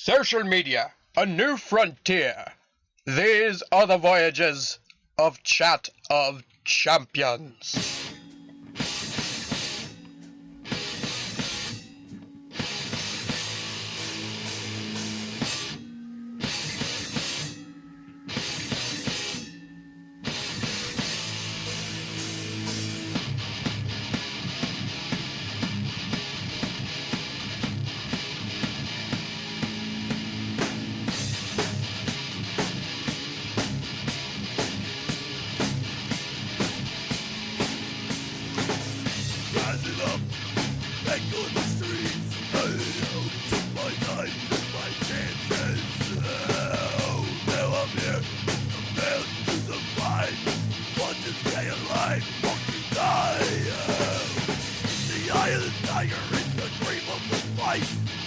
Social media, a new frontier. These are the voyages of Chat of Champions.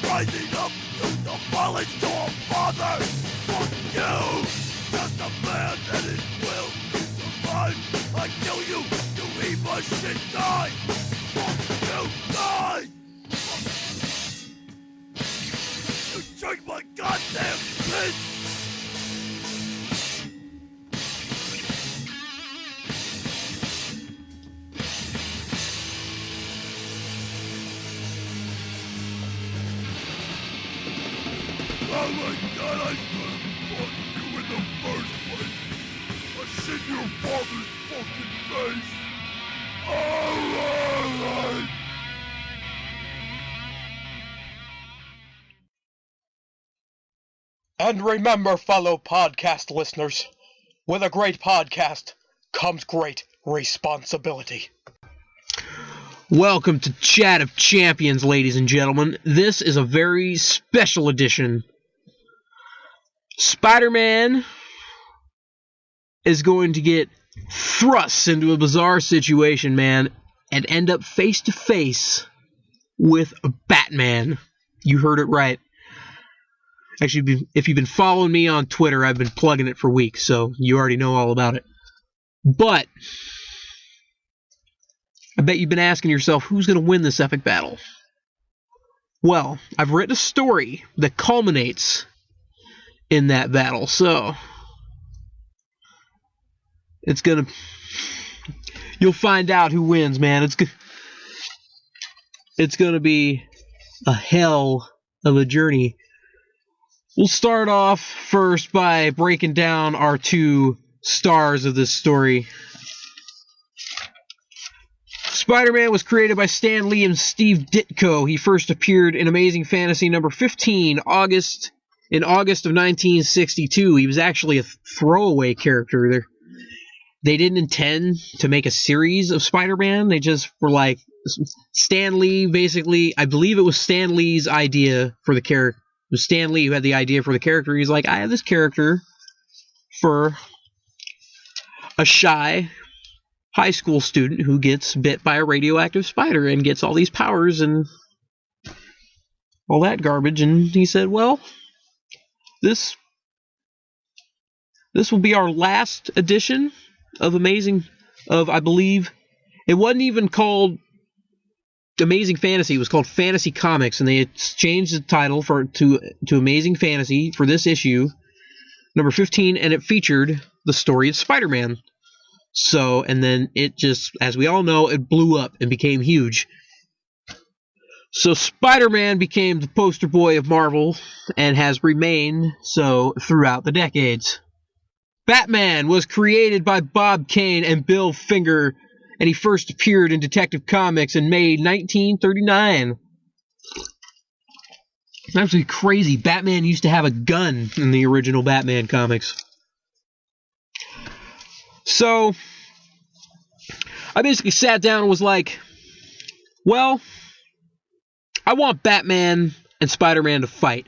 Rising up to the knowledge of father. Fuck you, just a man that is will to survive. I kill you, you evil shit, die. Fuck you, die. You drink my goddamn piss. Oh my God, I could have fought you in the first place. I shit your father's fucking face. Alright. And remember, fellow podcast listeners, with a great podcast comes great responsibility. Welcome to Chat of Champions, ladies and gentlemen. This is a very special edition. Spider-Man is going to get thrust into a bizarre situation, man, and end up face-to-face with Batman. You heard it right. Actually, if you've been following me on Twitter, I've been plugging it for weeks, so you already know all about it. But I bet you've been asking yourself, who's going to win this epic battle? Well, I've written a story that culminates in that battle, so it's gonna... You'll find out who wins, man. It's gonna be a hell of a journey. We'll start off first by breaking down our two stars of this story. Spider-Man was created by Stan Lee and Steve Ditko. He first appeared in Amazing Fantasy number 15, in August of 1962. He was actually a throwaway character. They didn't intend to make a series of Spider-Man. They just were like, Stan Lee, basically, I believe it was Stan Lee's idea for the character. It was Stan Lee who had the idea for the character. He's like, I have this character for a shy high school student who gets bit by a radioactive spider and gets all these powers and all that garbage. And he said, well, this will be our last edition of I believe, it wasn't even called Amazing Fantasy, it was called Fantasy Comics, and they changed the title to Amazing Fantasy for this issue, number 15, and it featured the story of Spider-Man. So, and then it just, as we all know, it blew up and became huge. So Spider-Man became the poster boy of Marvel and has remained so throughout the decades. Batman was created by Bob Kane and Bill Finger, and he first appeared in Detective Comics in May 1939. It's absolutely crazy. Batman used to have a gun in the original Batman comics. So, I basically sat down and was like, well, I want Batman and Spider-Man to fight.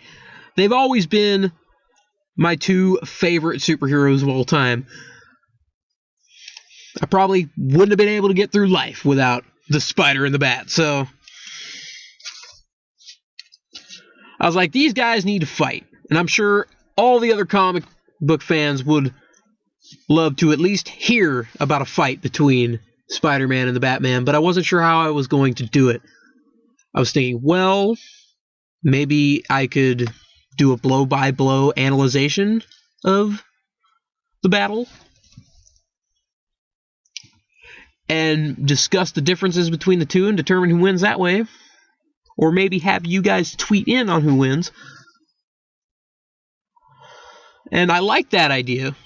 They've always been my two favorite superheroes of all time. I probably wouldn't have been able to get through life without the Spider and the Bat. So, I was like, these guys need to fight. And I'm sure all the other comic book fans would love to at least hear about a fight between Spider-Man and the Batman, but I wasn't sure how I was going to do it. I was thinking, well, maybe I could do a blow-by-blow analyzation of the battle and discuss the differences between the two and determine who wins that way. Or maybe have you guys tweet in on who wins. And I like that idea.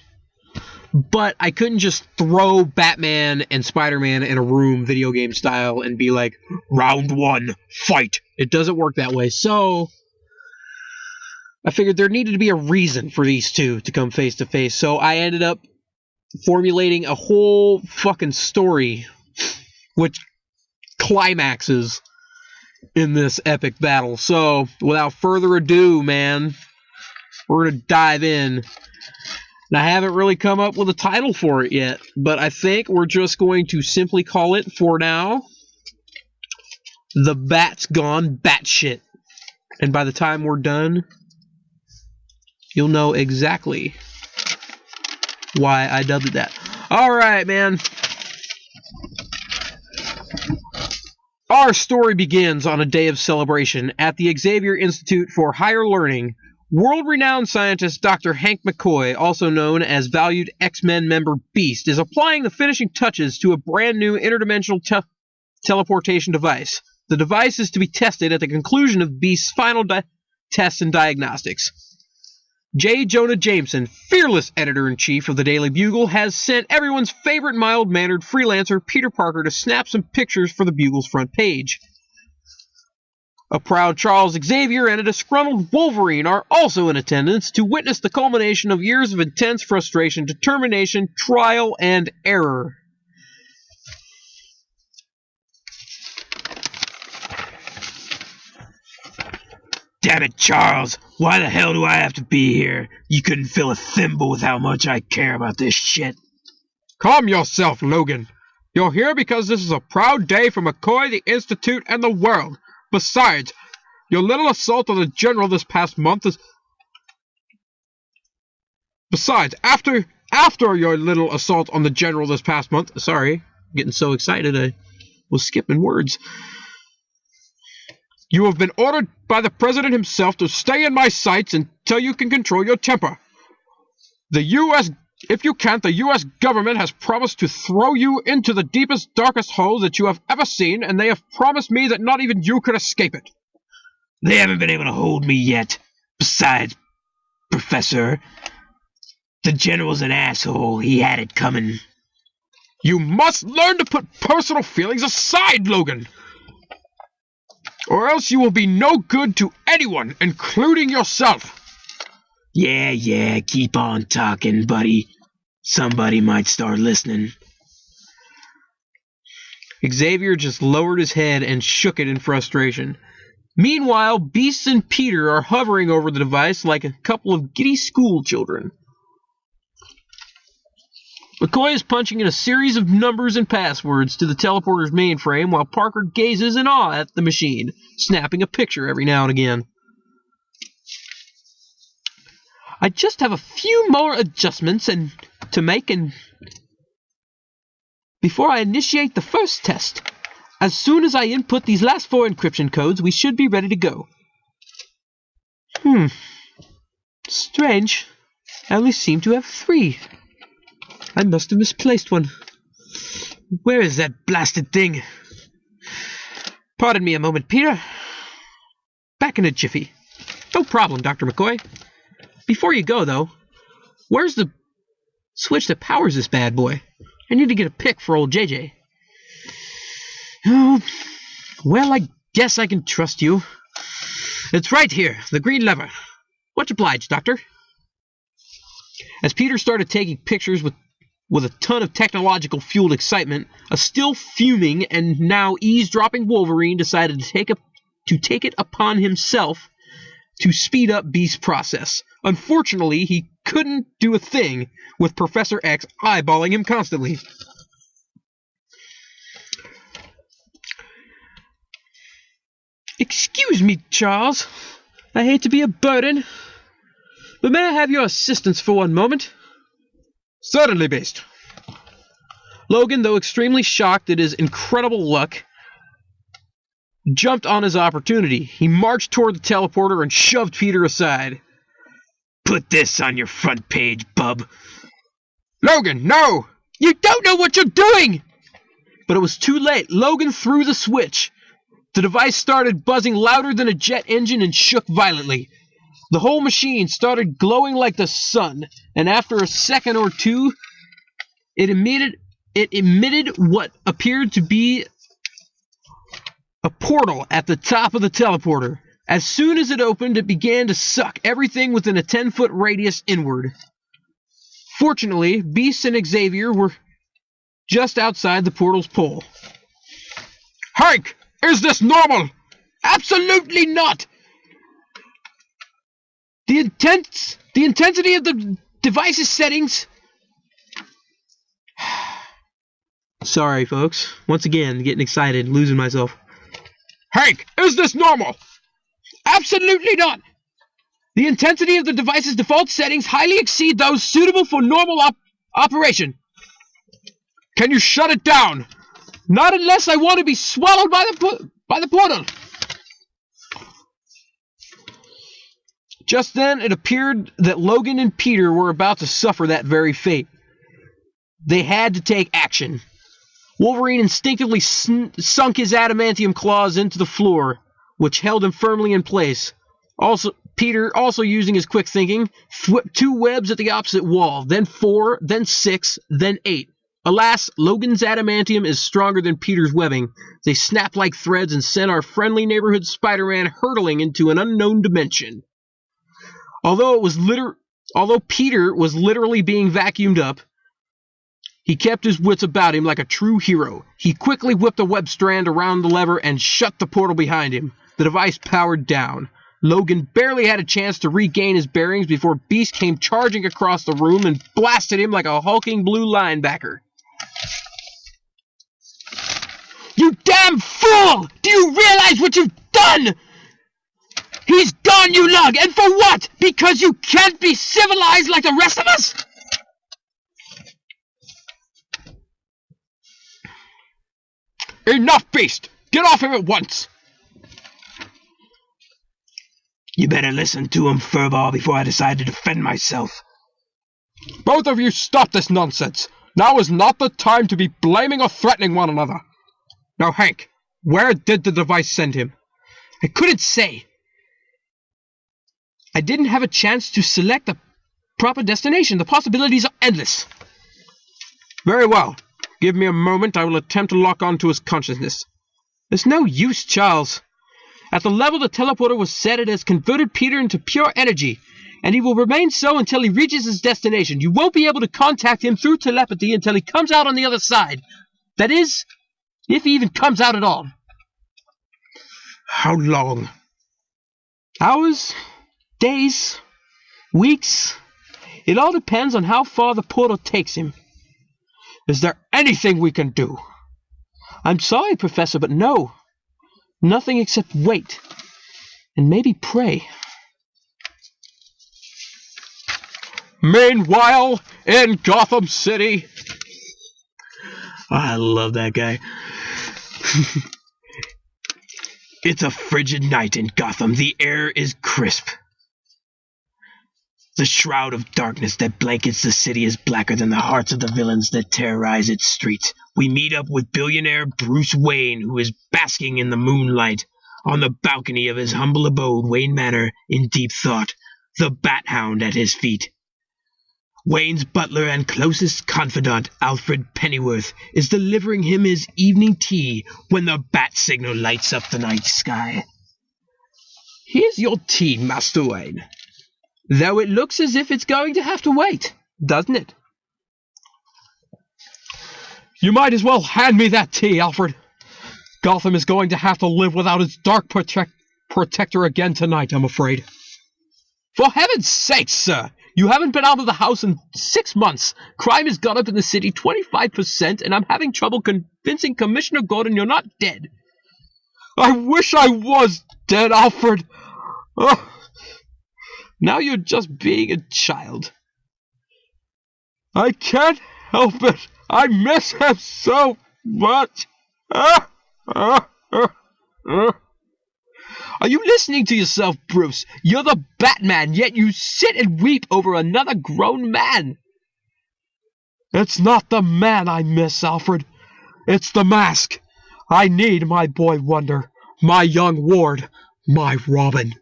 But I couldn't just throw Batman and Spider-Man in a room video game style and be like, round one, fight. It doesn't work that way. So I figured there needed to be a reason for these two to come face to face. So I ended up formulating a whole fucking story which climaxes in this epic battle. So without further ado, man, we're going to dive in. And I haven't really come up with a title for it yet, but I think we're just going to simply call it, for now, The Bat's Gone Batshit. And by the time we're done, you'll know exactly why I dubbed it that. Alright, man. Our story begins on a day of celebration at the Xavier Institute for Higher Learning. World-renowned scientist Dr. Hank McCoy, also known as valued X-Men member Beast, is applying the finishing touches to a brand-new interdimensional teleportation device. The device is to be tested at the conclusion of Beast's final tests and diagnostics. J. Jonah Jameson, fearless editor-in-chief of the Daily Bugle, has sent everyone's favorite mild-mannered freelancer Peter Parker to snap some pictures for the Bugle's front page. A proud Charles Xavier and a disgruntled Wolverine are also in attendance to witness the culmination of years of intense frustration, determination, trial, and error. Damn it, Charles! Why the hell do I have to be here? You couldn't fill a thimble with how much I care about this shit. Calm yourself, Logan. You're here because this is a proud day for McCoy, the Institute, and the world. Besides, your little assault on the General this past month is... After your little assault on the General this past month... Sorry, getting so excited I was skipping words. You have been ordered by the President himself to stay in my sights until you can control your temper. If you can't, the U.S. government has promised to throw you into the deepest, darkest hole that you have ever seen, and they have promised me that not even you could escape it. They haven't been able to hold me yet. Besides, Professor, the General's an asshole. He had it coming. You must learn to put personal feelings aside, Logan. Or else you will be no good to anyone, including yourself. Yeah, keep on talking, buddy. Somebody might start listening. Xavier just lowered his head and shook it in frustration. Meanwhile, Beast and Peter are hovering over the device like a couple of giddy school children. McCoy is punching in a series of numbers and passwords to the teleporter's mainframe while Parker gazes in awe at the machine, snapping a picture every now and again. I just have a few more adjustments to make before I initiate the first test. As soon as I input these last 4 encryption codes, we should be ready to go. Strange. I only seem to have 3. I must have misplaced one. Where is that blasted thing? Pardon me a moment, Peter. Back in a jiffy. No problem, Dr. McCoy. Before you go, though, where's the switch that powers this bad boy? I need to get a pic for old JJ. Oh, well, I guess I can trust you. It's right here, the green lever. Much obliged, Doctor. As Peter started taking pictures with a ton of technological-fueled excitement, a still fuming and now eavesdropping Wolverine decided to take it upon himself to speed up Beast's process. Unfortunately, he couldn't do a thing with Professor X eyeballing him constantly. Excuse me, Charles. I hate to be a burden, but may I have your assistance for one moment? Certainly, Beast. Logan, though extremely shocked at his incredible luck, jumped on his opportunity. He marched toward the teleporter and shoved Peter aside. Put this on your front page, bub. Logan, no! You don't know what you're doing! But it was too late. Logan threw the switch. The device started buzzing louder than a jet engine and shook violently. The whole machine started glowing like the sun, and after a second or two, it emitted what appeared to be a portal at the top of the teleporter. As soon as it opened, it began to suck everything within a 10-foot radius inward. Fortunately, Beast and Xavier were just outside the portal's pole. Hank, is this normal? Absolutely not! The intensity of the device's settings... Sorry, folks. Once again, getting excited, losing myself. Hank, is this normal? Absolutely not! The intensity of the device's default settings highly exceed those suitable for normal operation. Can you shut it down? Not unless I want to be swallowed by the portal. Just then, it appeared that Logan and Peter were about to suffer that very fate. They had to take action. Wolverine instinctively sunk his adamantium claws into the floor, which held him firmly in place. Peter, also using his quick thinking, whipped 2 webs at the opposite wall, then 4, then 6, then 8. Alas, Logan's adamantium is stronger than Peter's webbing. They snapped like threads and sent our friendly neighborhood Spider-Man hurtling into an unknown dimension. Although Peter was literally being vacuumed up, he kept his wits about him like a true hero. He quickly whipped a web strand around the lever and shut the portal behind him. The device powered down. Logan barely had a chance to regain his bearings before Beast came charging across the room and blasted him like a hulking blue linebacker. You damn fool! Do you realize what you've done? He's gone, you lug! And for what? Because you can't be civilized like the rest of us? Enough, Beast! Get off him at once! You better listen to him, Furball, before I decide to defend myself. Both of you stop this nonsense. Now is not the time to be blaming or threatening one another. Now, Hank, where did the device send him? I couldn't say. I didn't have a chance to select the proper destination. The possibilities are endless. Very well. Give me a moment. I will attempt to lock on to his consciousness. There's no use, Charles. At the level the teleporter was set, it has converted Peter into pure energy, and he will remain so until he reaches his destination. You won't be able to contact him through telepathy until he comes out on the other side. That is, if he even comes out at all. How long? Hours, days, weeks. It all depends on how far the portal takes him. Is there anything we can do? I'm sorry, Professor, but no. Nothing except wait. And maybe pray. Meanwhile, in Gotham City... I love that guy. It's a frigid night in Gotham. The air is crisp. The shroud of darkness that blankets the city is blacker than the hearts of the villains that terrorize its streets. We meet up with billionaire Bruce Wayne, who is basking in the moonlight on the balcony of his humble abode, Wayne Manor, in deep thought, the Bat-hound at his feet. Wayne's butler and closest confidant, Alfred Pennyworth, is delivering him his evening tea when the bat signal lights up the night sky. Here's your tea, Master Wayne. Though it looks as if it's going to have to wait, doesn't it? You might as well hand me that tea, Alfred. Gotham is going to have to live without its dark protector again tonight, I'm afraid. For heaven's sake, sir! You haven't been out of the house in 6 months. Crime has gone up in the city 25%, and I'm having trouble convincing Commissioner Gordon you're not dead. I wish I was dead, Alfred. Oh. Now you're just being a child. I can't help it. I miss him so much. Huh? Are you listening to yourself, Bruce? You're the Batman, yet you sit and weep over another grown man. It's not the man I miss, Alfred. It's the mask. I need my boy Wonder, my young ward, my Robin.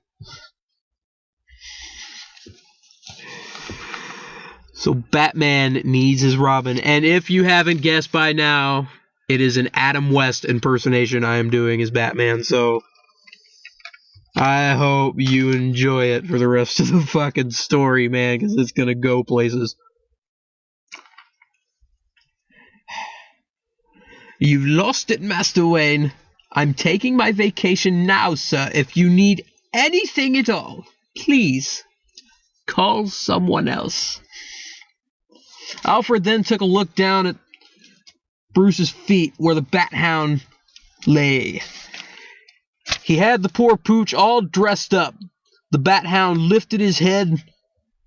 So Batman needs his Robin, and if you haven't guessed by now, it is an Adam West impersonation I am doing as Batman, so I hope you enjoy it for the rest of the fucking story, man, because it's gonna go places. You've lost it, Master Wayne. I'm taking my vacation now, sir. If you need anything at all, please call someone else. Alfred then took a look down at Bruce's feet where the Bat Hound lay. He had the poor pooch all dressed up. The Bat Hound lifted his head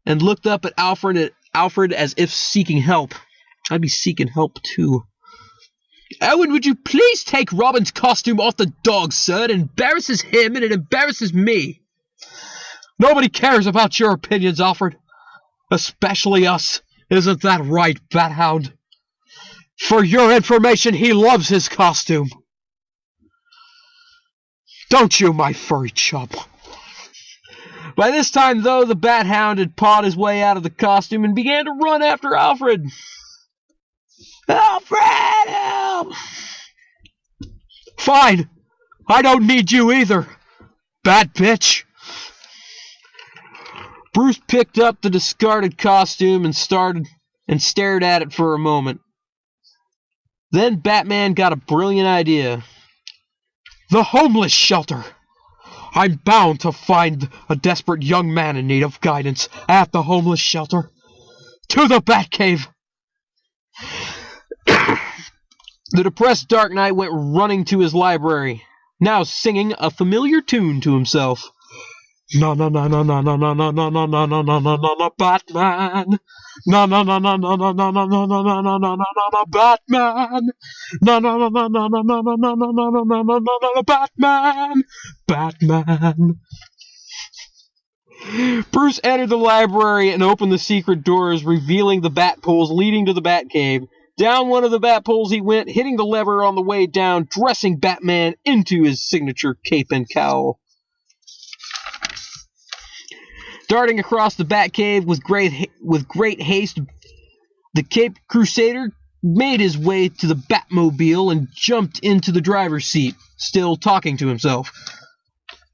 and looked up at Alfred as if seeking help. I'd be seeking help too. Owen, would you please take Robin's costume off the dog, sir? It embarrasses him and it embarrasses me. Nobody cares about your opinions, Alfred. Especially us. Isn't that right, Bat Hound? For your information, he loves his costume. Don't you, my furry chump? By this time, though, the Bat Hound had pawed his way out of the costume and began to run after Alfred. Alfred, help! Fine. I don't need you either, bad bitch. Bruce picked up the discarded costume and stared at it for a moment. Then Batman got a brilliant idea. The homeless shelter. I'm bound to find a desperate young man in need of guidance at the homeless shelter. To the Batcave. The depressed Dark Knight went running to his library, now singing a familiar tune to himself. No, no, no, no, no, no, no, no, no, no, no, no, no, no, no, no, Batman. No, no, no, no, no, no, no, no, no, no, no, no, no, no, no, Batman. No, no, no, no, no, no, no, no, no, no, no, no, no, no, no, no, Batman. Batman. Bruce entered the library and opened the secret doors, revealing the bat poles leading to the Batcave. Down one of the bat poles he went, hitting the lever on the way down, dressing Batman into his signature cape and cowl. Darting across the Batcave with great haste, the Caped Crusader made his way to the Batmobile and jumped into the driver's seat, still talking to himself.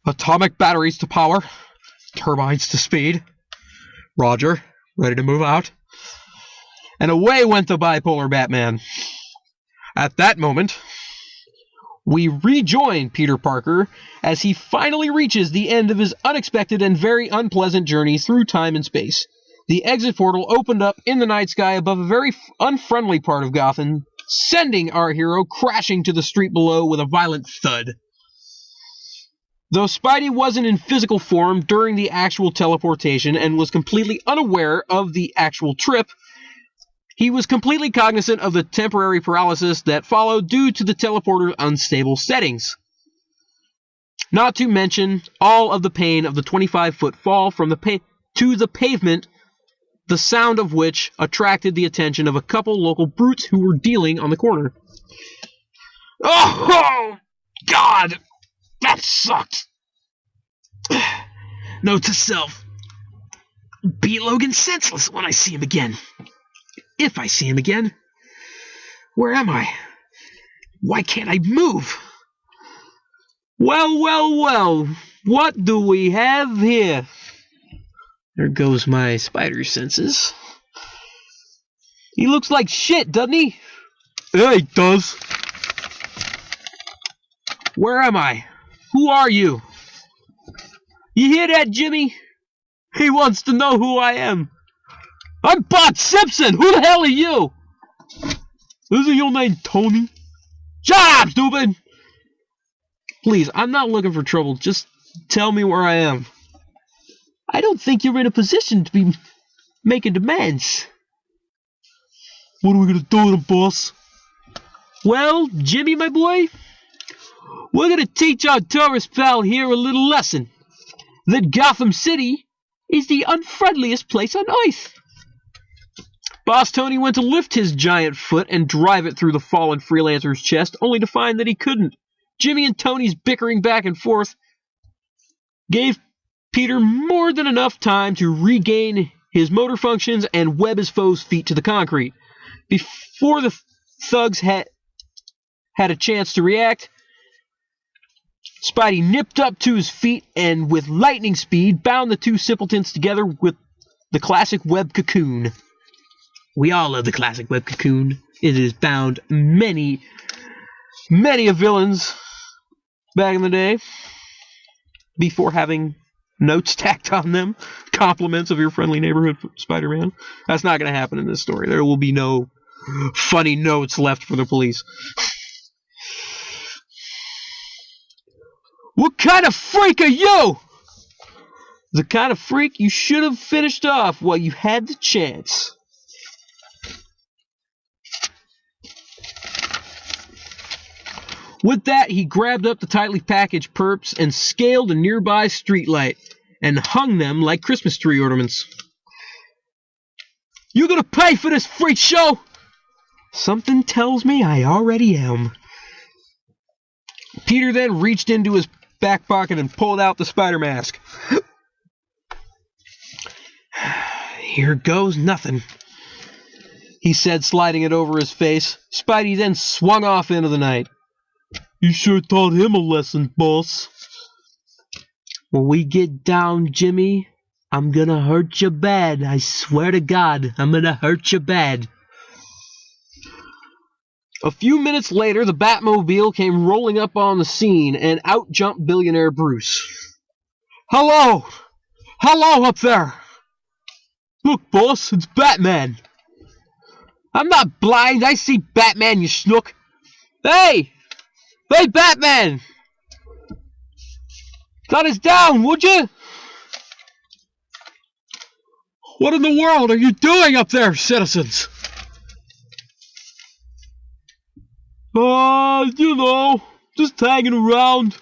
Atomic batteries to power. Turbines to speed. Roger. Ready to move out. And away went the bipolar Batman. At that moment, we rejoin Peter Parker as he finally reaches the end of his unexpected and very unpleasant journey through time and space. The exit portal opened up in the night sky above a very unfriendly part of Gotham, sending our hero crashing to the street below with a violent thud. Though Spidey wasn't in physical form during the actual teleportation and was completely unaware of the actual trip, he was completely cognizant of the temporary paralysis that followed due to the teleporter's unstable settings. Not to mention all of the pain of the 25-foot fall from to the pavement, the sound of which attracted the attention of a couple local brutes who were dealing on the corner. Oh, God! That sucked! Note to self. Beat Logan senseless when I see him again. If I see him again. Where am I? Why can't I move? Well, well, well. What do we have here? There goes my spider senses. He looks like shit, doesn't he? Yeah, he does. Where am I? Who are you? You hear that, Jimmy? He wants to know who I am. I'm Bart Simpson! Who the hell are you? Isn't your name Tony? Shut up, stupid! Please, I'm not looking for trouble. Just tell me where I am. I don't think you're in a position to be making demands. What are we gonna do with him, boss? Well, Jimmy, my boy, We're going to teach our tourist pal here a little lesson. That Gotham City is the unfriendliest place on Earth. Boss Tony went to lift his giant foot and drive it through the fallen freelancer's chest, only to find that he couldn't. Jimmy and Tony's bickering back and forth gave Peter more than enough time to regain his motor functions and web his foe's feet to the concrete. Before the thugs had a chance to react, Spidey nipped up to his feet and with lightning speed bound the two simpletons together with the classic web cocoon. We all love the classic web cocoon. It has bound many of villains back in the day before having notes tacked on them. Compliments of your friendly neighborhood Spider-Man. That's not going to happen in this story. There will be no funny notes left for the police. What kind of freak are you? The kind of freak you should have finished off while you had the chance. With that, he grabbed up the tightly packaged perps and scaled a nearby streetlight and hung them like Christmas tree ornaments. You gonna pay for this freak show? Something tells me I already am. Peter then reached into his back pocket and pulled out the spider mask. Here goes nothing, he said, sliding it over his face. Spidey then swung off into the night. You sure taught him a lesson, boss. When we get down, Jimmy, I'm gonna hurt you bad. I swear to God, I'm gonna hurt you bad. A few minutes later, the Batmobile came rolling up on the scene, and out jumped billionaire Bruce. Hello! Hello up there! Look, boss, it's Batman. I'm not blind, I see Batman, you schnook. Hey! Hey, Batman! Cut us down, would you? What in the world are you doing up there, citizens? Just hanging around.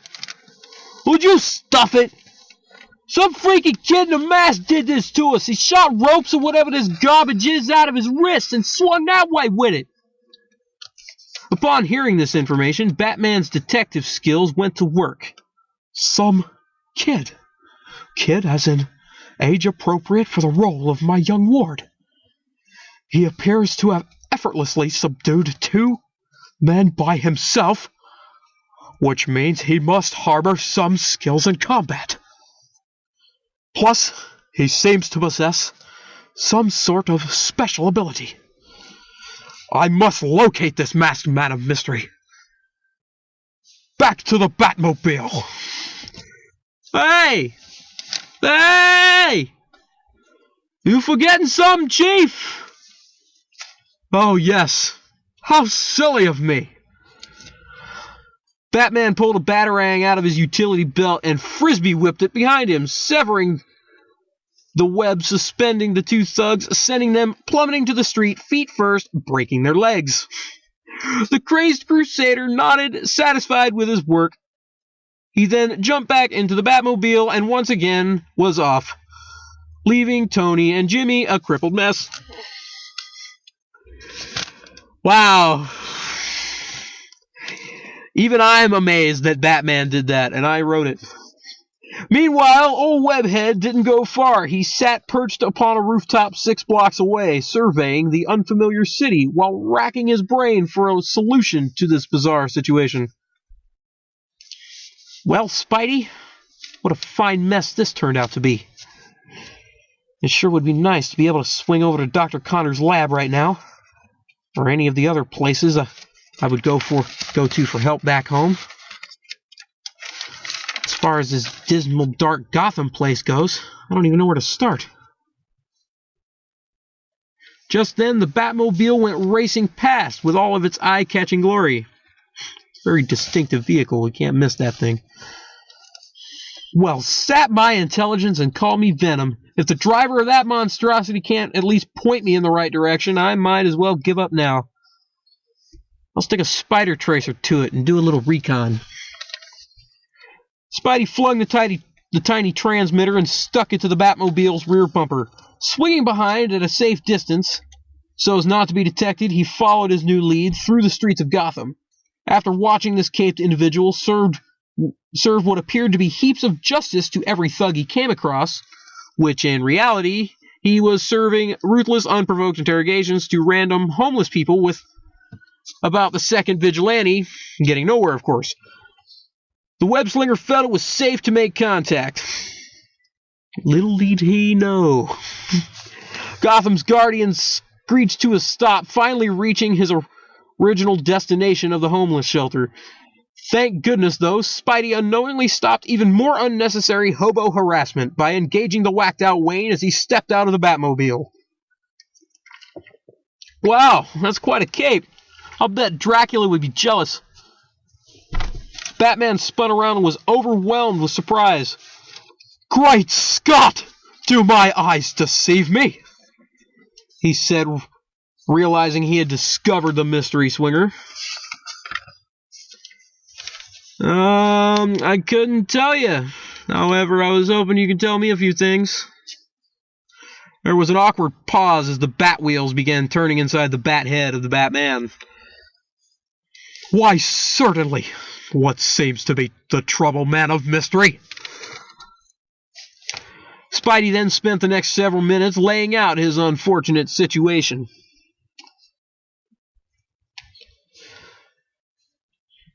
Would you stuff it? Some freaking kid in a mask did this to us. He shot ropes or whatever this garbage is out of his wrists and swung that way with it. Upon hearing this information, Batman's detective skills went to work. Some kid. Kid as in age appropriate for the role of my young ward. He appears to have effortlessly subdued 2 men by himself, which means he must harbor some skills in combat. Plus, he seems to possess some sort of special ability. I must locate this masked man of mystery. Back to the Batmobile. Hey! Hey! You forgetting something, Chief? Oh, yes. How silly of me. Batman pulled a batarang out of his utility belt and frisbee whipped it behind him, severing the web suspending the 2 thugs, sending them plummeting to the street, feet first, breaking their legs. The crazed crusader nodded, satisfied with his work. He then jumped back into the Batmobile and once again was off, leaving Tony and Jimmy a crippled mess. Wow. Even I'm amazed that Batman did that, and I wrote it. Meanwhile, old Webhead didn't go far. He sat perched upon a rooftop 6 blocks away, surveying the unfamiliar city while racking his brain for a solution to this bizarre situation. Well, Spidey, what a fine mess this turned out to be. It sure would be nice to be able to swing over to Dr. Connor's lab right now, or any of the other places I would go to for help back home. As far as this dismal, dark Gotham place goes, I don't even know where to start. Just then, the Batmobile went racing past with all of its eye-catching glory. It's a very distinctive vehicle. We can't miss that thing. Well, sap my intelligence and call me Venom. If the driver of that monstrosity can't at least point me in the right direction, I might as well give up now. I'll stick a spider tracer to it and do a little recon. Spidey flung the tiny transmitter and stuck it to the Batmobile's rear bumper. Swinging behind at a safe distance, so as not to be detected, he followed his new lead through the streets of Gotham. After watching this caped individual serve what appeared to be heaps of justice to every thug he came across, which in reality, he was serving ruthless, unprovoked interrogations to random homeless people with about the second vigilante, getting nowhere, of course. The web-slinger felt it was safe to make contact. Little did he know. Gotham's guardians screeched to a stop, finally reaching his original destination of the homeless shelter. Thank goodness, though, Spidey unknowingly stopped even more unnecessary hobo harassment by engaging the whacked-out Wayne as he stepped out of the Batmobile. Wow, that's quite a cape. I'll bet Dracula would be jealous. Batman spun around and was overwhelmed with surprise. Great Scott! Do my eyes deceive me? He said, realizing he had discovered the mystery swinger. I couldn't tell you. However, I was hoping you could tell me a few things. There was an awkward pause as the bat wheels began turning inside the bat head of the Batman. Why, certainly. What seems to be the trouble, man of mystery? Spidey then spent the next several minutes laying out his unfortunate situation.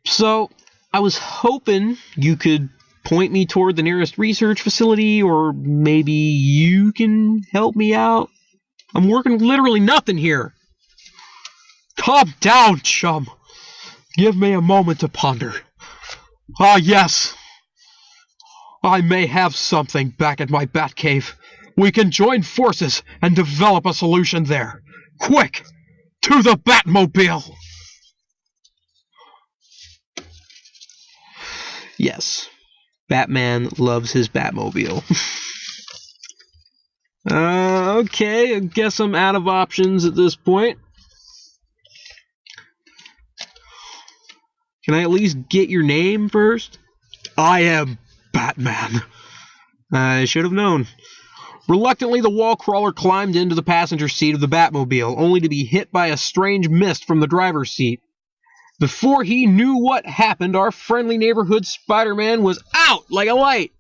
So, I was hoping you could point me toward the nearest research facility, or maybe you can help me out. I'm working literally nothing here. Calm down, chum. Give me a moment to ponder. Ah, yes. I may have something back at my Batcave. We can join forces and develop a solution there. Quick! To the Batmobile! Yes. Batman loves his Batmobile. Okay, I guess I'm out of options at this point. Can I at least get your name first? I am Batman. I should have known. Reluctantly, the wall crawler climbed into the passenger seat of the Batmobile, only to be hit by a strange mist from the driver's seat. Before he knew what happened, our friendly neighborhood Spider-Man was out like a light.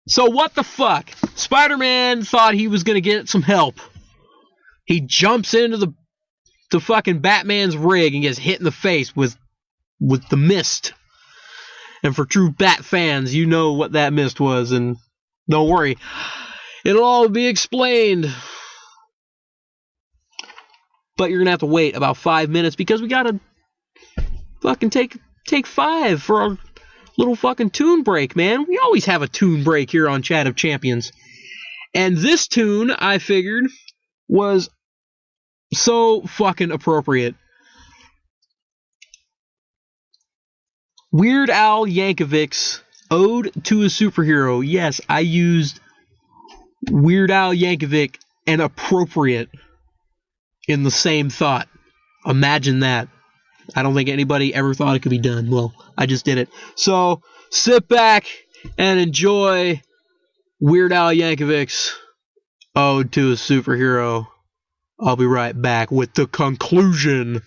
So what the fuck? Spider-Man thought he was going to get some help. He jumps into the fucking Batman's rig and gets hit in the face with the mist. And for true Bat fans, you know what that mist was, and don't worry, it'll all be explained. But you're gonna have to wait about 5 minutes because we gotta fucking take 5 for our little fucking tune break, man. We always have a tune break here on Chat of Champions. And this tune, I figured, was so fucking appropriate. Weird Al Yankovic's Ode to a Superhero. Yes, I used Weird Al Yankovic and appropriate in the same thought. Imagine that. I don't think anybody ever thought it could be done. Well, I just did it. So, sit back and enjoy Weird Al Yankovic's Ode to a Superhero. I'll be right back with the conclusion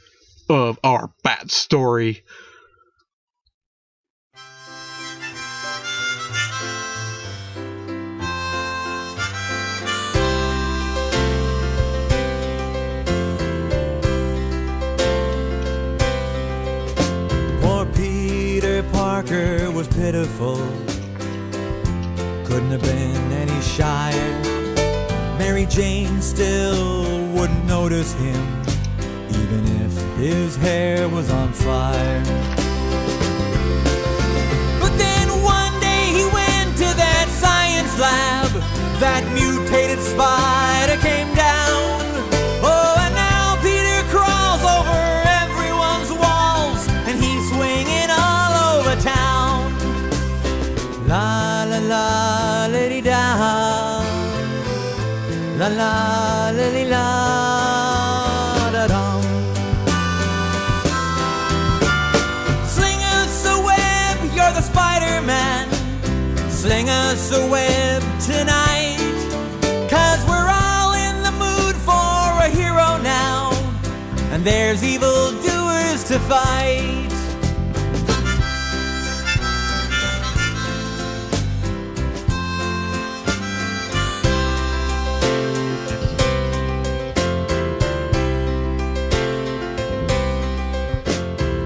of our Bat story. Poor Peter Parker was pitiful. Couldn't have been any shyer. Mary Jane still wouldn't notice him, even if his hair was on fire. But then one day he went to that science lab. That mutated spider came down. Oh, and now Peter crawls over everyone's walls, and he's swinging all over town. La la la, lady da. La la la la la da dum. Sling us a web, you're the spider Sling us a web tonight, 'cause we're all in the mood for a hero now, and there's evil doers to fight.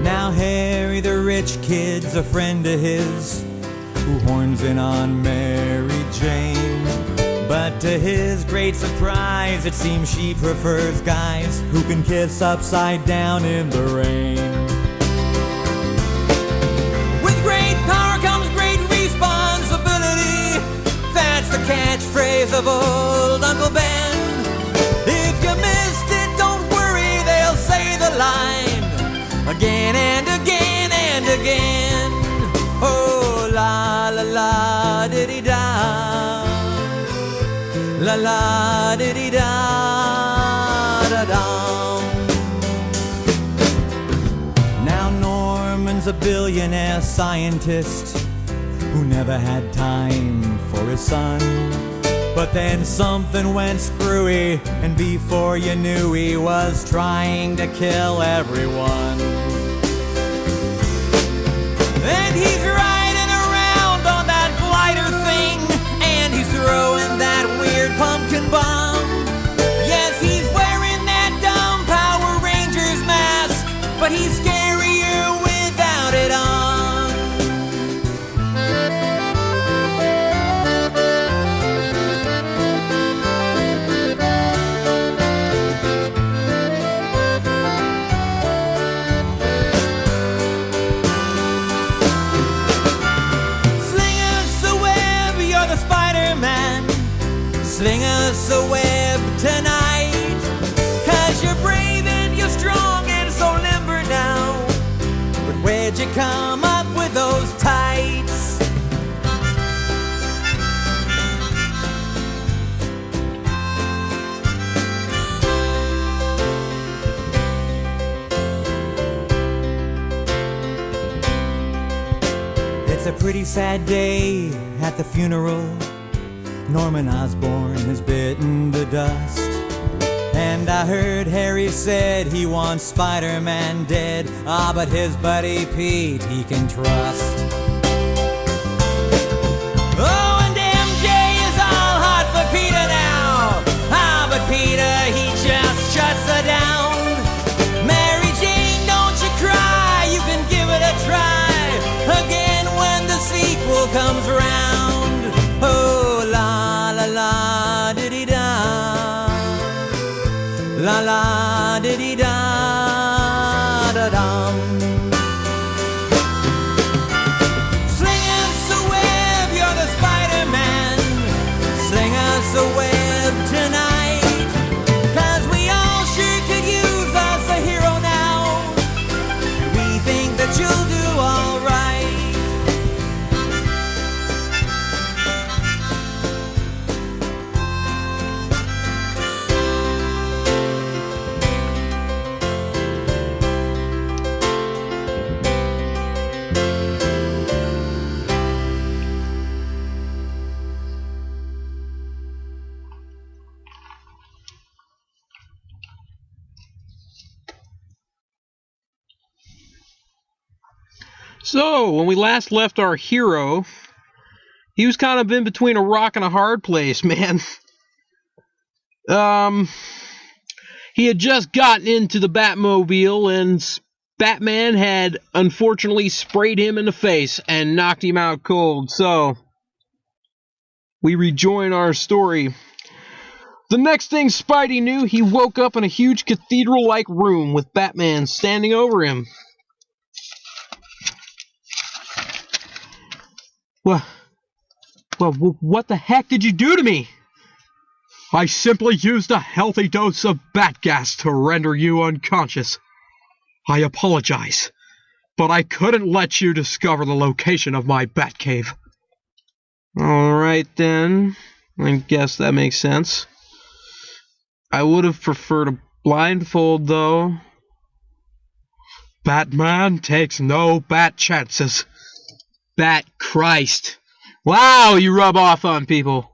Now Harry the rich kid's a friend of his who horns in on Mary Jane. But to his great surprise, it seems she prefers guys who can kiss upside down in the rain. With great power comes great responsibility. That's the catchphrase of old Uncle Ben. If you missed it, don't worry, they'll say the line again and again and again. Oh, la la la diddy da, la la diddy da da da. Now Norman's a billionaire scientist who never had time for his son. But then something went screwy, and before you knew, he was trying to kill everyone. And he's riding around on that glider thing, and he's throwing that weird pumpkin bomb. Yes, he's wearing that dumb Power Rangers mask, but he's scarier without it on. Sling us a web tonight, 'cause you're brave and you're strong and so limber now. But where'd you come up with those tights? It's a pretty sad day at the funeral. Norman Osborn has bitten the dust, and I heard Harry said he wants Spider-Man dead. Ah, but his buddy Pete he can trust. Oh, and MJ is all hot for Peter now. Ah, but Peter he just shuts her down. Mary Jane, don't you cry, you can give it a try again when the sequel comes round. Oh, la la la diddy da, la la diddy da da dum. Sling us a web, you're the Spider-Man. Sling us a web tonight, 'cause we all sure could use us a hero now. We think that you'll do all right. So, when we last left our hero, he was kind of in between a rock and a hard place, man. He had just gotten into the Batmobile, and Batman had unfortunately sprayed him in the face and knocked him out cold. So, we rejoin our story. The next thing Spidey knew, he woke up in a huge cathedral-like room with Batman standing over him. Well, what the heck did you do to me? I simply used a healthy dose of bat gas to render you unconscious. I apologize, but I couldn't let you discover the location of my Batcave. Alright then, I guess that makes sense. I would have preferred a blindfold, though. Batman takes no bat chances. Bat Christ. Wow, you rub off on people.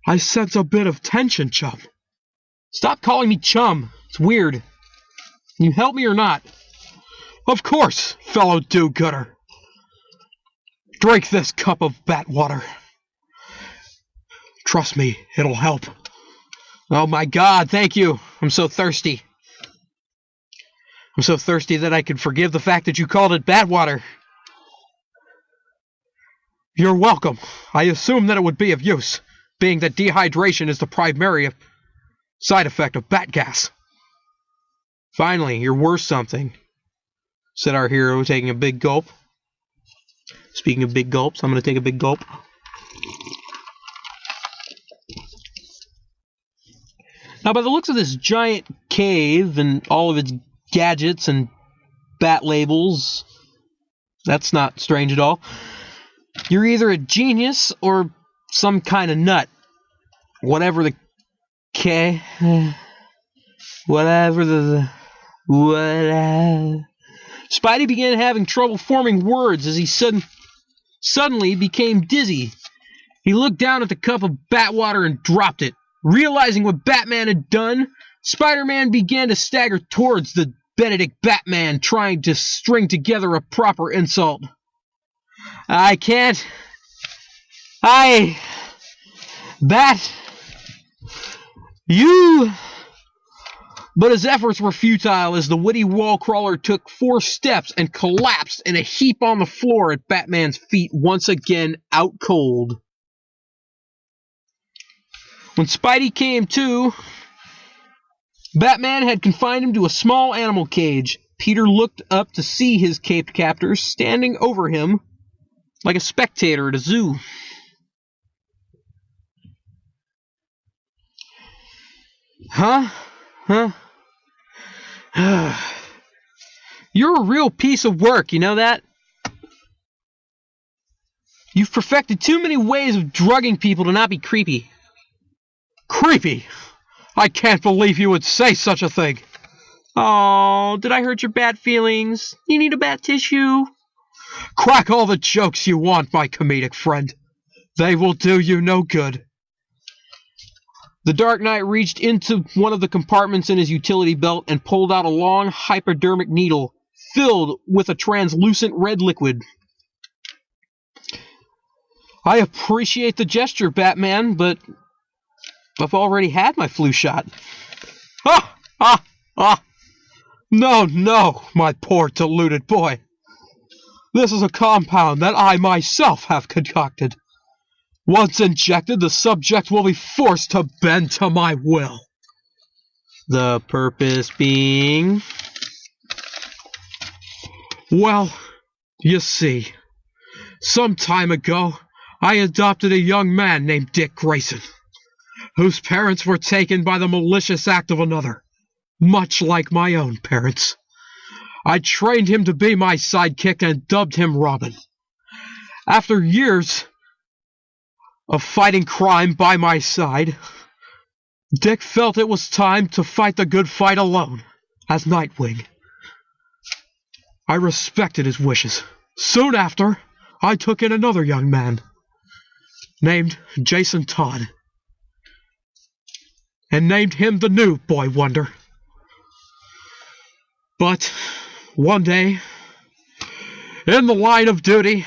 I sense a bit of tension, chum. Stop calling me chum. It's weird. Can you help me or not? Of course, fellow do-gooder. Drink this cup of bat water. Trust me, it'll help. Oh my God, thank you. I'm so thirsty. I'm so thirsty that I could forgive the fact that you called it bat water. You're welcome. I assumed that it would be of use, being that dehydration is the primary side effect of bat gas. Finally, you're worth something, said our hero, taking a big gulp. Speaking of big gulps, I'm going to take a big gulp. Now, by the looks of this giant cave and all of its gadgets and bat labels, that's not strange at all. You're either a genius or some kind of nut. Whatever the whatever. Spidey began having trouble forming words as he suddenly became dizzy. He looked down at the cup of bat water and dropped it. Realizing what Batman had done, Spider-Man began to stagger towards the Benedict Batman, trying to string together a proper insult. I can't. Bat. You. But his efforts were futile as the witty wall crawler took 4 steps and collapsed in a heap on the floor at Batman's feet, once again out cold. When Spidey came to, Batman had confined him to a small animal cage. Peter looked up to see his caped captors standing over him like a spectator at a zoo. Huh? You're a real piece of work, you know that? You've perfected too many ways of drugging people to not be creepy. Creepy? I can't believe you would say such a thing. Oh, did I hurt your bat feelings? You need a bat tissue? Crack all the jokes you want, my comedic friend. They will do you no good. The Dark Knight reached into one of the compartments in his utility belt and pulled out a long hypodermic needle filled with a translucent red liquid. I appreciate the gesture, Batman, but I've already had my flu shot. No, my poor deluded boy. This is a compound that I myself have concocted. Once injected, the subject will be forced to bend to my will. The purpose being? Well, you see, some time ago, I adopted a young man named Dick Grayson, whose parents were taken by the malicious act of another, much like my own parents. I trained him to be my sidekick and dubbed him Robin. After years of fighting crime by my side, Dick felt it was time to fight the good fight alone, as Nightwing. I respected his wishes. Soon after, I took in another young man, named Jason Todd, and named him the new Boy Wonder. But one day, in the line of duty,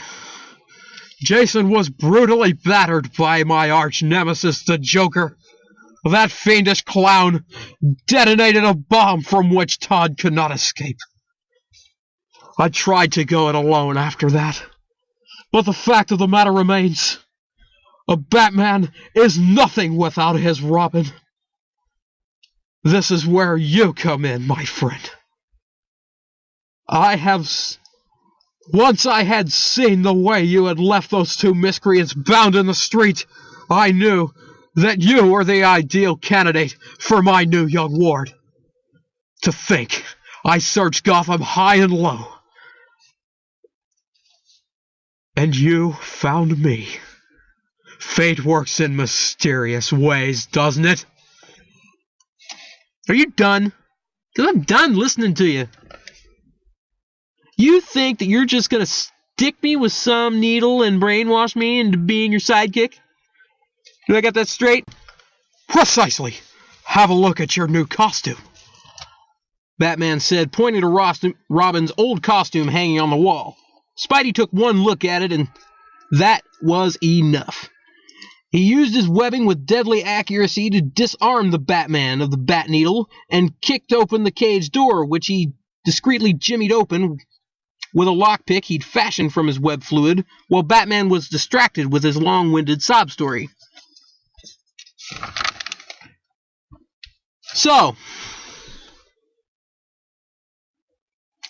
Jason was brutally battered by my arch nemesis, the Joker. That fiendish clown detonated a bomb from which Todd could not escape. I tried to go it alone after that, but the fact of the matter remains, a Batman is nothing without his Robin. This is where you come in, my friend. Once I had seen the way you had left those 2 miscreants bound in the street, I knew that you were the ideal candidate for my new young ward. To think, I searched Gotham high and low, and you found me. Fate works in mysterious ways, doesn't it? Are you done? Because I'm done listening to you. You think that you're just going to stick me with some needle and brainwash me into being your sidekick? Did I get that straight? Precisely. Have a look at your new costume, Batman said, pointing to Robin's old costume hanging on the wall. Spidey took one look at it, and that was enough. He used his webbing with deadly accuracy to disarm the Batman of the Bat Needle and kicked open the cage door, which he discreetly jimmied open with a lockpick he'd fashioned from his web fluid, while Batman was distracted with his long-winded sob story. So,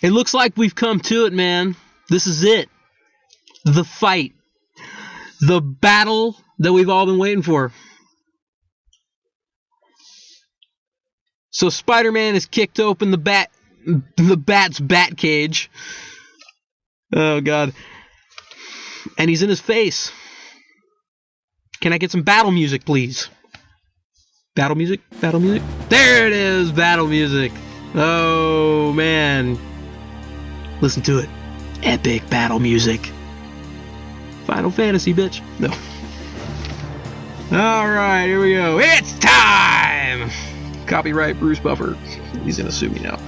it looks like we've come to it, man. This is it. The fight. The battle that we've all been waiting for. So Spider-Man has kicked open the Bat's bat cage. Oh, God. And he's in his face. Can I get some battle music, please? Battle music? Battle music? There it is! Battle music. Oh, man. Listen to it. Epic battle music. Final Fantasy, bitch. No. Alright, here we go. It's time! Copyright Bruce Buffer. He's gonna sue me now.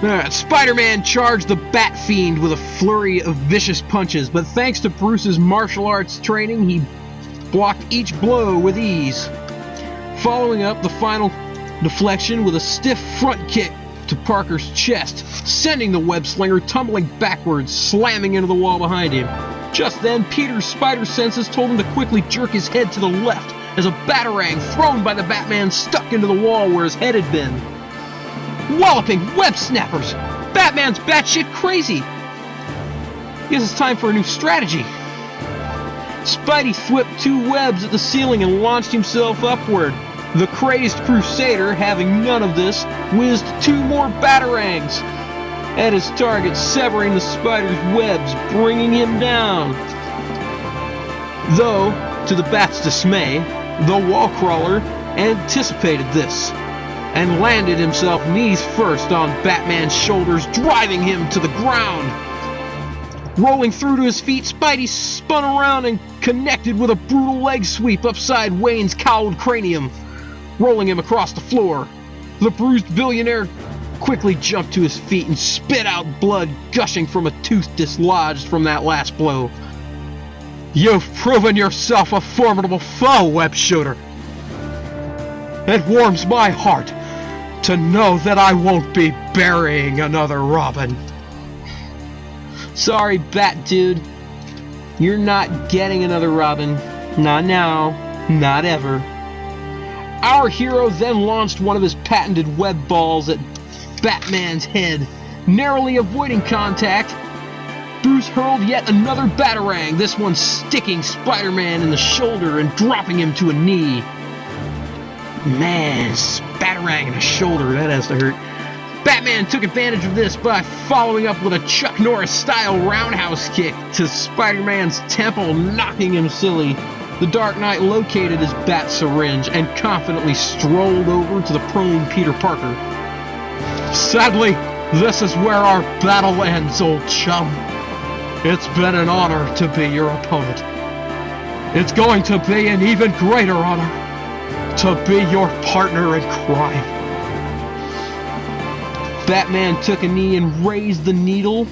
Alright, Spider-Man charged the Bat Fiend with a flurry of vicious punches, but thanks to Bruce's martial arts training, he blocked each blow with ease. Following up the final deflection with a stiff front kick to Parker's chest, sending the web slinger tumbling backwards, slamming into the wall behind him. Just then, Peter's spider senses told him to quickly jerk his head to the left as a batarang thrown by the Batman stuck into the wall where his head had been. Walloping web snappers! Batman's batshit crazy! Guess it's time for a new strategy. Spidey whipped two webs at the ceiling and launched himself upward. The crazed Crusader, having none of this, whizzed two more batarangs at his target, severing the spider's webs, bringing him down. Though, to the Bat's dismay, the wall crawler anticipated this and landed himself knees first on Batman's shoulders, driving him to the ground. Rolling through to his feet, Spidey spun around and connected with a brutal leg sweep upside Wayne's cowled cranium, rolling him across the floor. The bruised billionaire quickly jumped to his feet and spit out blood gushing from a tooth dislodged from that last blow. You've proven yourself a formidable foe, web shooter. It warms my heart to know that I won't be burying another Robin. Sorry, Bat Dude. You're not getting another Robin. Not now. Not ever. Our hero then launched one of his patented web balls at Batman's head. Narrowly avoiding contact, Bruce hurled yet another batarang, this one sticking Spider-Man in the shoulder and dropping him to a knee. Man, batarang in the shoulder, that has to hurt. Batman took advantage of this by following up with a Chuck Norris-style roundhouse kick to Spider-Man's temple, knocking him silly. The Dark Knight located his bat syringe and confidently strolled over to the prone Peter Parker. Sadly, this is where our battle ends, old chum. It's been an honor to be your opponent. It's going to be an even greater honor to be your partner in crime. Batman took a knee and raised the needle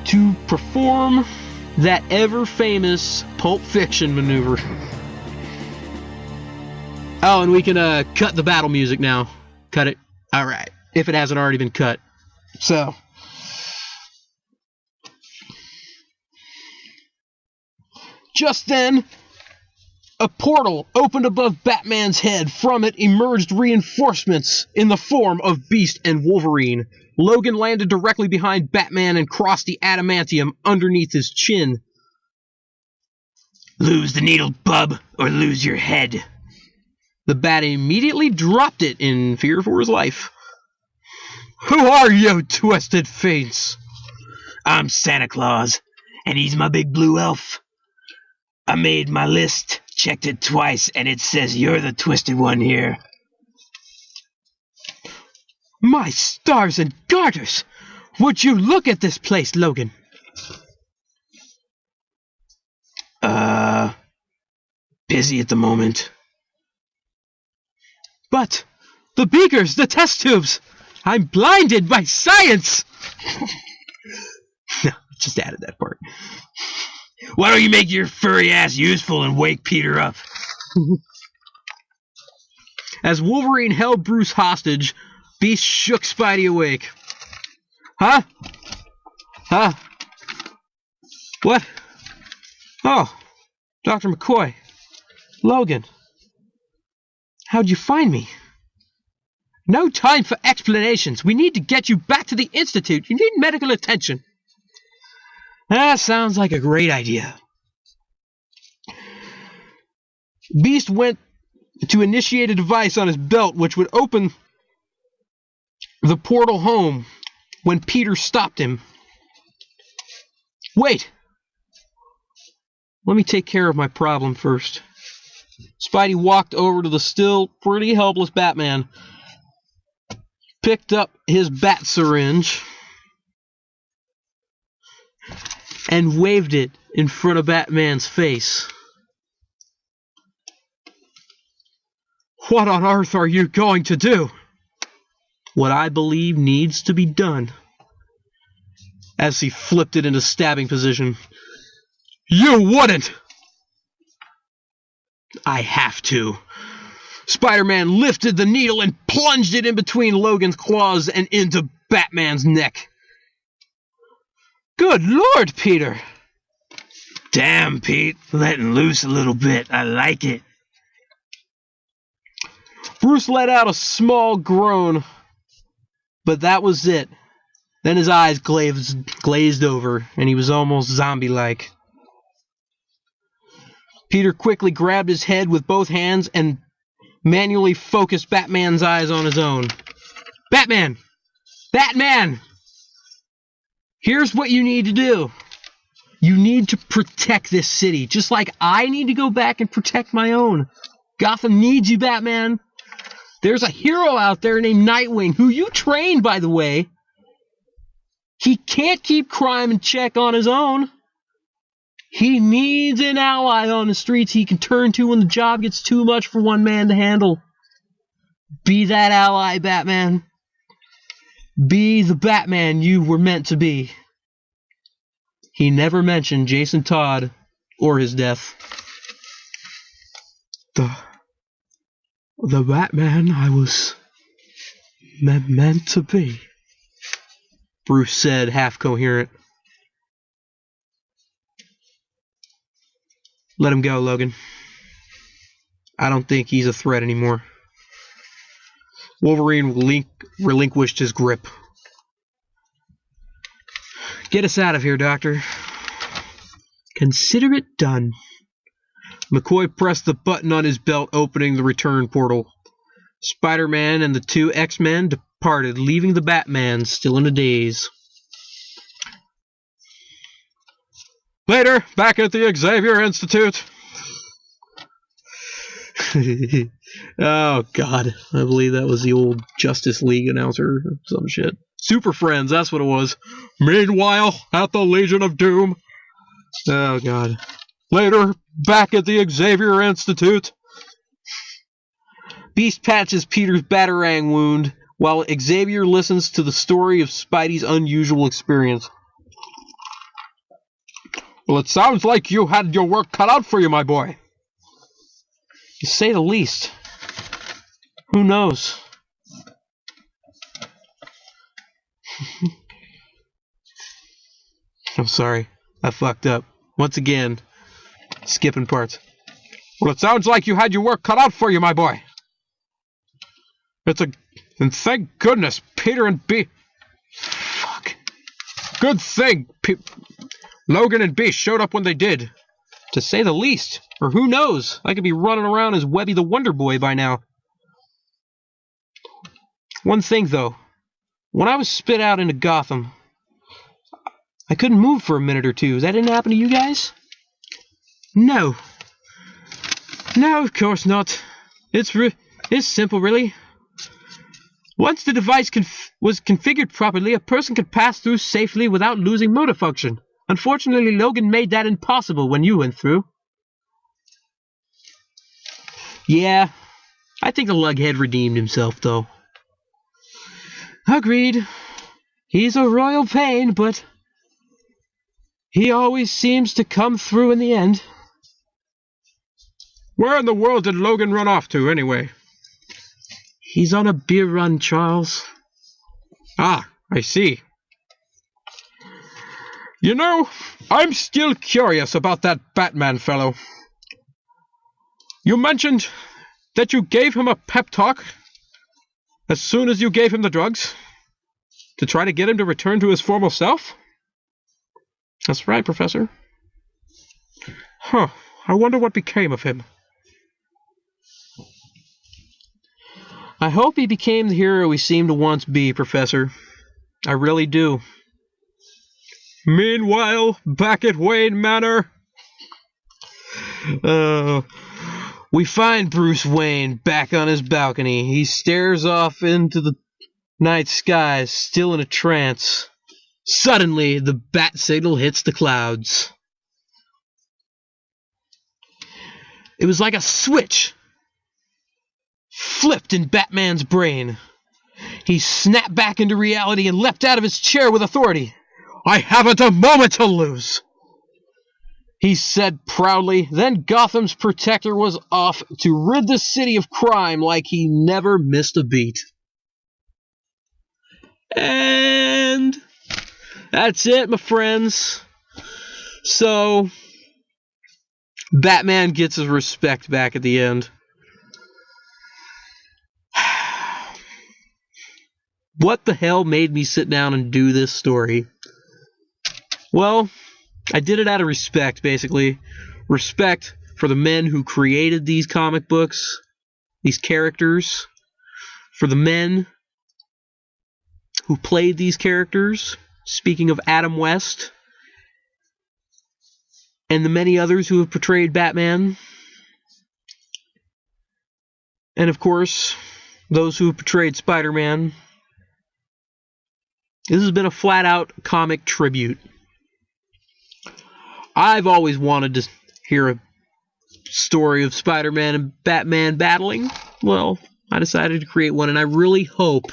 to perform that ever-famous Pulp Fiction maneuver. Oh, and we can cut the battle music now. Cut it. Alright. If it hasn't already been cut. So. Just then, a portal opened above Batman's head. From it emerged reinforcements in the form of Beast and Wolverine. Logan landed directly behind Batman and crossed the adamantium underneath his chin. Lose the needle, bub, or lose your head. The Bat immediately dropped it in fear for his life. Who are you, twisted fiends? I'm Santa Claus, and he's my big blue elf. I made my list Checked it twice, and it says you're the twisted one here. My stars and garters! Would you look at this place, Logan? Busy at the moment. But the beakers, the test tubes! I'm blinded by science! No, just added that part. Why don't you make your furry ass useful and wake Peter up? As Wolverine held Bruce hostage, Beast shook Spidey awake. Huh? Huh? What? Oh, Dr. McCoy. Logan. How'd you find me? No time for explanations. We need to get you back to the Institute. You need medical attention. That sounds like a great idea. Beast went to initiate a device on his belt which would open the portal home when Peter stopped him. Wait! Let me take care of my problem first. Spidey walked over to the still pretty helpless Batman, picked up his bat syringe, and waved it in front of Batman's face. What on earth are you going to do? What I believe needs to be done. As he flipped it into stabbing position. You wouldn't! I have to. Spider-Man lifted the needle and plunged it in between Logan's claws and into Batman's neck. Good Lord, Peter! Damn, Pete. Letting loose a little bit. I like it. Bruce let out a small groan, but that was it. Then his eyes glazed over, and he was almost zombie-like. Peter quickly grabbed his head with both hands and manually focused Batman's eyes on his own. Batman! Batman! Here's what you need to do. You need to protect this city, just like I need to go back and protect my own. Gotham needs you, Batman. There's a hero out there named Nightwing, who you trained, by the way. He can't keep crime in check on his own. He needs an ally on the streets he can turn to when the job gets too much for one man to handle. Be that ally, Batman. Be the Batman you were meant to be. He never mentioned Jason Todd or his death. The Batman I was meant to be, Bruce said, half coherent. Let him go, Logan. I don't think he's a threat anymore. Wolverine relinquished his grip. Get us out of here, Doctor. Consider it done. McCoy pressed the button on his belt, opening the return portal. Spider-Man and the two X-Men departed, leaving the Batman still in a daze. Later, back at the Xavier Institute. Oh, God. I believe that was the old Justice League announcer or some shit. Super Friends, that's what it was. Meanwhile, at the Legion of Doom. Oh, God. Later, back at the Xavier Institute. Beast patches Peter's batarang wound while Xavier listens to the story of Spidey's unusual experience. Well, it sounds like you had your work cut out for you, my boy. To say the least. Who knows? I'm sorry. I fucked up. Once again, skipping parts. Well, it sounds like you had your work cut out for you, my boy. And thank goodness Peter and Fuck. Good thing Logan and Beast showed up when they did. To say the least. Or who knows? I could be running around as Webby the Wonder Boy by now. One thing, though. When I was spit out into Gotham, I couldn't move for a minute or two. That didn't happen to you guys? No. No, of course not. It's simple, really. Once the device was configured properly, a person could pass through safely without losing motor function. Unfortunately, Logan made that impossible when you went through. Yeah, I think the lughead redeemed himself, though. Agreed. He's a royal pain, but he always seems to come through in the end. Where in the world did Logan run off to, anyway? He's on a beer run, Charles. Ah, I see. You know, I'm still curious about that Batman fellow. You mentioned that you gave him a pep talk as soon as you gave him the drugs to try to get him to return to his former self? That's right, Professor. Huh, I wonder what became of him. I hope he became the hero he seemed to once be, Professor. I really do. Meanwhile, back at Wayne Manor, we find Bruce Wayne back on his balcony. He stares off into the night sky, still in a trance. Suddenly, the bat signal hits the clouds. It was like a switch flipped in Batman's brain. He snapped back into reality and leapt out of his chair with authority. I haven't a moment to lose, he said proudly. Then Gotham's protector was off to rid the city of crime like he never missed a beat. And that's it, my friends. So, Batman gets his respect back at the end. What the hell made me sit down and do this story? Well, I did it out of respect, basically. Respect for the men who created these comic books, these characters, for the men who played these characters, speaking of Adam West, and the many others who have portrayed Batman, and of course, those who have portrayed Spider-Man. This has been a flat-out comic tribute. I've always wanted to hear a story of Spider-Man and Batman battling. Well, I decided to create one, and I really hope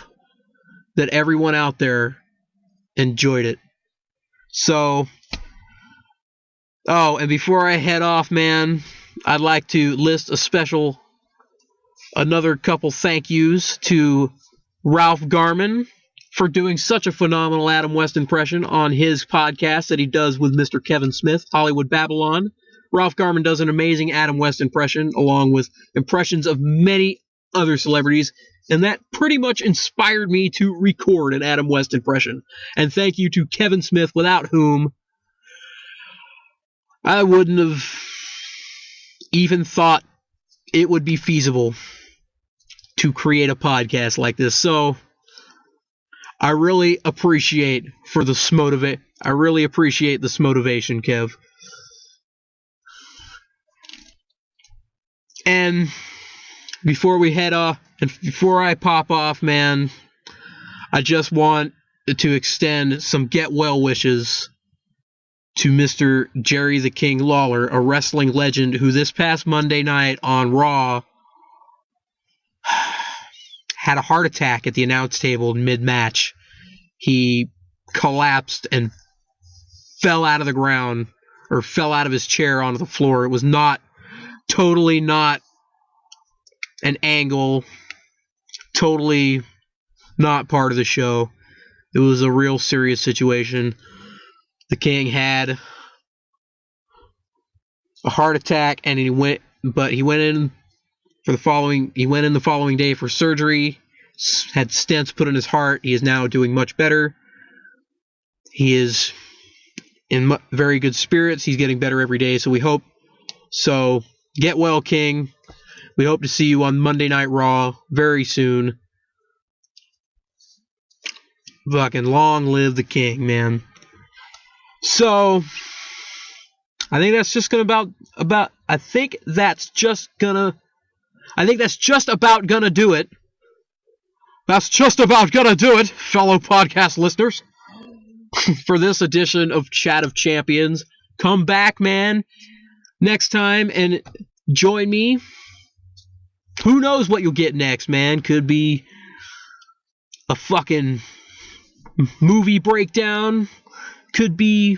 that everyone out there enjoyed it. So, and before I head off, man, I'd like to list another couple thank yous to Ralph Garman for doing such a phenomenal Adam West impression on his podcast that he does with Mr. Kevin Smith, Hollywood Babylon. Ralph Garman does an amazing Adam West impression, along with impressions of many other celebrities, and that pretty much inspired me to record an Adam West impression. And thank you to Kevin Smith, without whom I wouldn't have even thought it would be feasible to create a podcast like this. So I really appreciate this motivation, Kev. And before we head off, and before I pop off, man, I just want to extend some get well wishes to Mr. Jerry the King Lawler, a wrestling legend who this past Monday night on Raw had a heart attack at the announce table mid-match. He collapsed and fell out of the ground, or fell out of his chair onto the floor. It was totally not an angle, totally not part of the show. It was a real serious situation. The King had a heart attack, and he went in the following day for surgery, had stents put in his heart. He is now doing much better. He is in very good spirits. He's getting better every day, so get well, King. We hope to see you on Monday Night Raw very soon. Fucking long live the King, man. So, I think that's just about gonna do it. That's just about gonna do it, fellow podcast listeners, for this edition of Chat of Champions. Come back, man, next time and join me. Who knows what you'll get next, man? Could be a fucking movie breakdown. Could be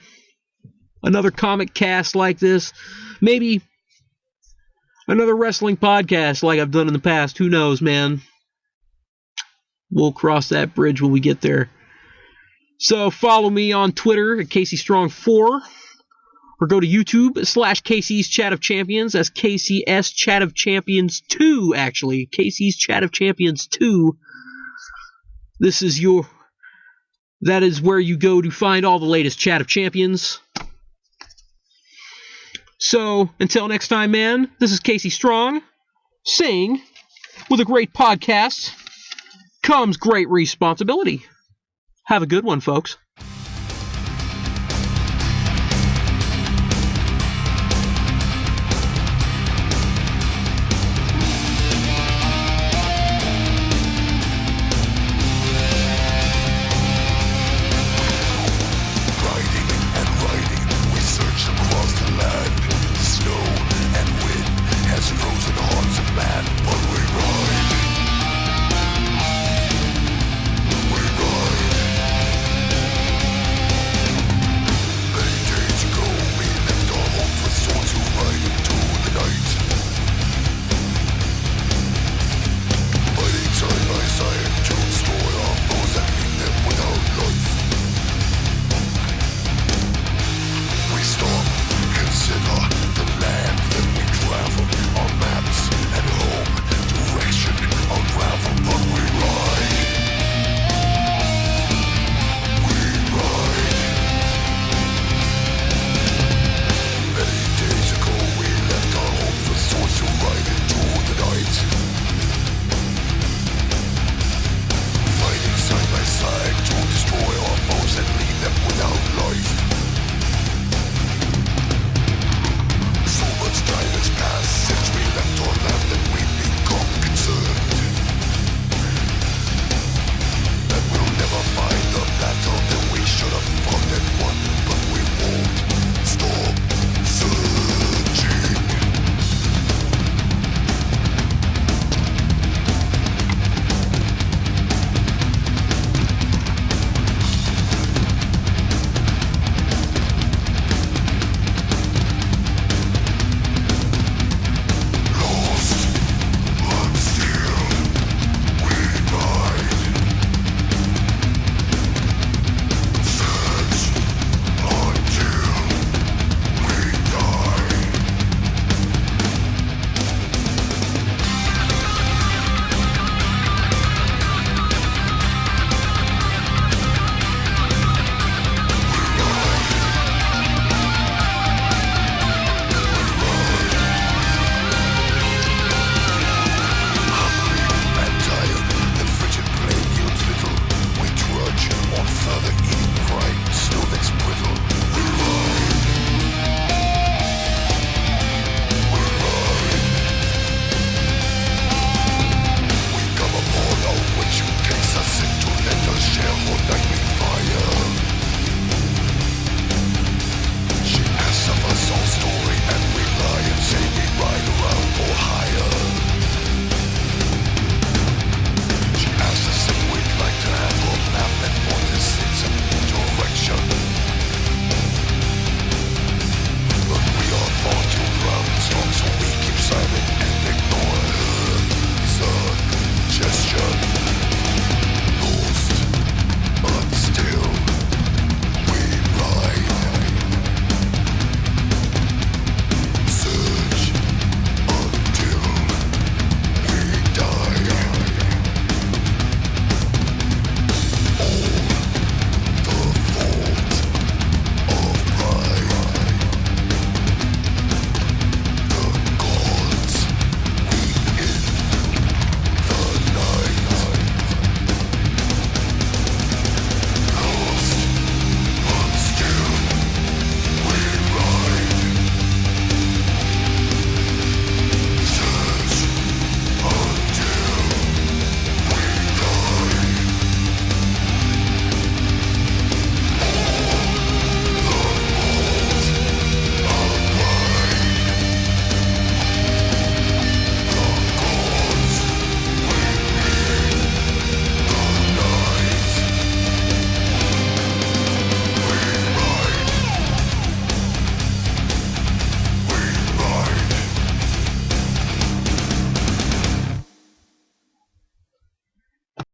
another comic cast like this. Maybe another wrestling podcast like I've done in the past. Who knows, man? We'll cross that bridge when we get there. So follow me on Twitter at CaseyStrong4, or go to YouTube /Casey's Chat of Champions. That's KCS Chat of Champions 2, actually. Casey's Chat of Champions 2. That is where you go to find all the latest Chat of Champions. So, until next time, man, this is Casey Strong, saying, with a great podcast comes great responsibility. Have a good one, folks.